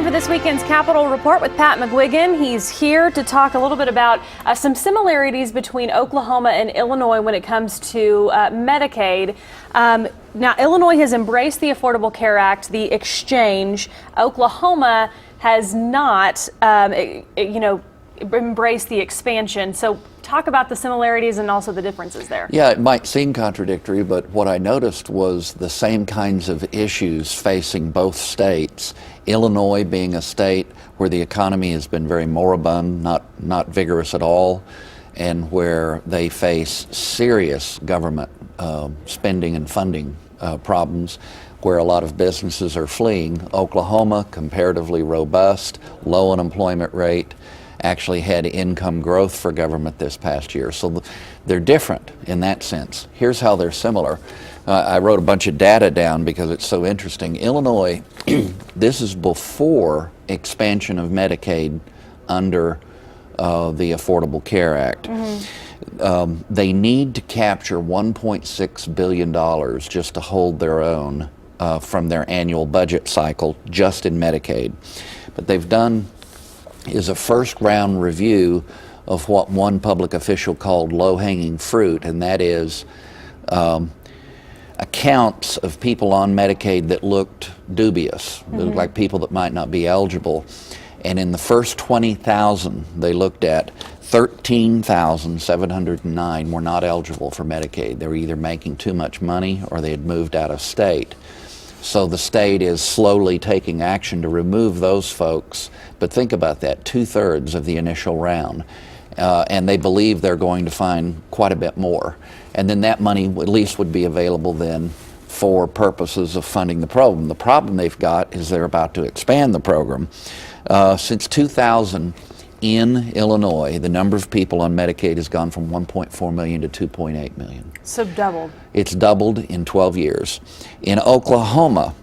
time for this weekend's Capitol Report with Pat McGuigan. He's here to talk a little bit about some similarities between Oklahoma and Illinois when it comes to Medicaid. Now, Illinois has embraced the Affordable Care Act, the exchange. Oklahoma has not, embraced the expansion. So talk about the similarities and also the differences there. Yeah, it might seem contradictory, but what I noticed was the same kinds of issues facing both states. Illinois being a state where the economy has been very moribund, not vigorous at all, and where they face serious government spending and funding problems, where a lot of businesses are fleeing. Oklahoma, comparatively robust, low unemployment rate, actually had income growth for government this past year. So they're different in that sense. Here's how they're similar. I wrote a bunch of data down because it's so interesting. Illinois, this is before expansion of Medicaid under the Affordable Care Act. They need to capture $1.6 billion just to hold their own from their annual budget cycle just in Medicaid. But they've done is a first round review of what one public official called low-hanging fruit, and that is accounts of people on Medicaid that looked dubious, that looked like people that might not be eligible. And in the first 20,000 they looked at, 13,709 were not eligible for Medicaid. They were either making too much money or they had moved out of state. So the state is slowly taking action to remove those folks. But think about that, 2/3 of the initial round. And they believe they're going to find quite a bit more. And then that money at least would be available then for purposes of funding the program. The problem they've got is they're about to expand the program. Since 2000 in Illinois, the number of people on Medicaid has gone from 1.4 million to 2.8 million. So doubled. It's doubled in 12 years. In Oklahoma,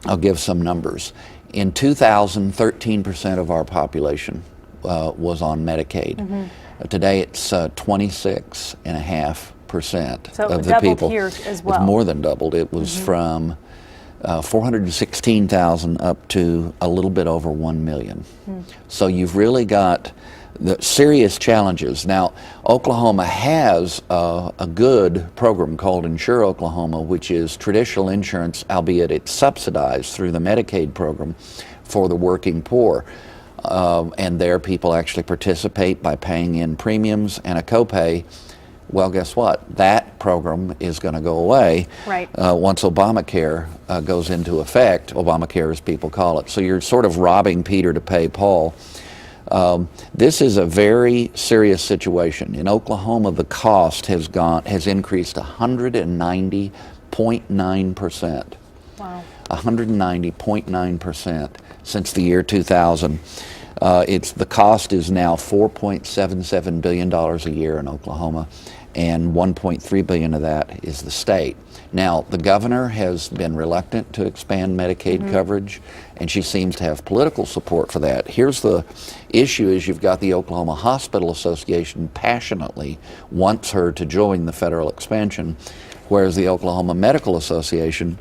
I'll give some numbers. In 2000, 13% of our population was on Medicaid. Today it's 26.5% so of the people. Here as well. It's more than doubled. It was from 416,000 up to a little bit over 1 million. So you've really got the serious challenges. Now, Oklahoma has a good program called Insure Oklahoma, which is traditional insurance, albeit it's subsidized through the Medicaid program for the working poor. And there people actually participate by paying in premiums and a copay. Well, guess what? That program is going to go away once Obamacare goes into effect. Obamacare, as people call it. So you're sort of robbing Peter to pay Paul. This is a very serious situation. In Oklahoma, the cost has increased 190.9%. Wow. 190.9% since the year 2000. The cost is now $4.77 billion a year in Oklahoma, and $1.3 billion of that is the state. Now, the governor has been reluctant to expand Medicaid coverage, and she seems to have political support for that. Here's the issue: is you've got the Oklahoma Hospital Association passionately wants her to join the federal expansion, whereas the Oklahoma Medical Association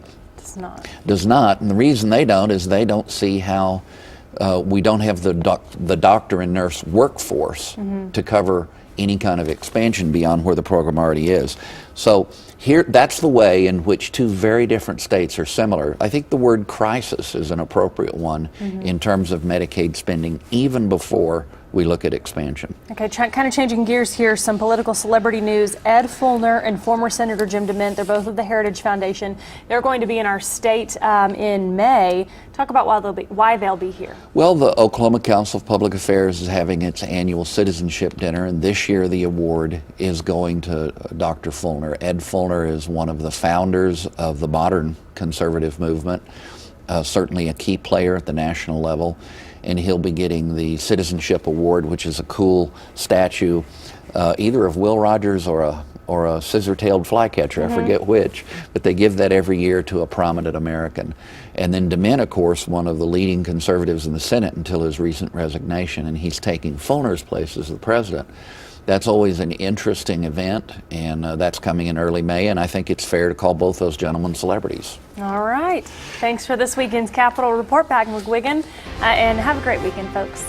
does not. And the reason they don't is they don't see how we don't have the doctor and nurse workforce to cover any kind of expansion beyond where the program already is. So here, that's the way in which two very different states are similar. I think the word crisis is an appropriate one in terms of Medicaid spending, even before we look at expansion. Okay, kind of changing gears here, some political celebrity news. Ed Fulner and former Senator Jim DeMint, they're both of the Heritage Foundation. They're going to be in our state in May. Talk about why they'll be here. Well, the Oklahoma Council of Public Affairs is having its annual citizenship dinner, and this year the award is going to Dr. Fulner. Ed Fulner is one of the founders of the modern conservative movement, certainly a key player at the national level. And he'll be getting the Citizenship Award, which is a cool statue, either of Will Rogers or a scissor-tailed flycatcher, I forget which, but they give that every year to a prominent American. And then DeMint, of course, one of the leading conservatives in the Senate until his recent resignation, and he's taking Fulner's place as the president. that's always an interesting event, and that's coming in early May, and I think it's fair to call both those gentlemen celebrities. All right. Thanks for this weekend's Capitol Report, Pat McGuigan, and have a great weekend, folks.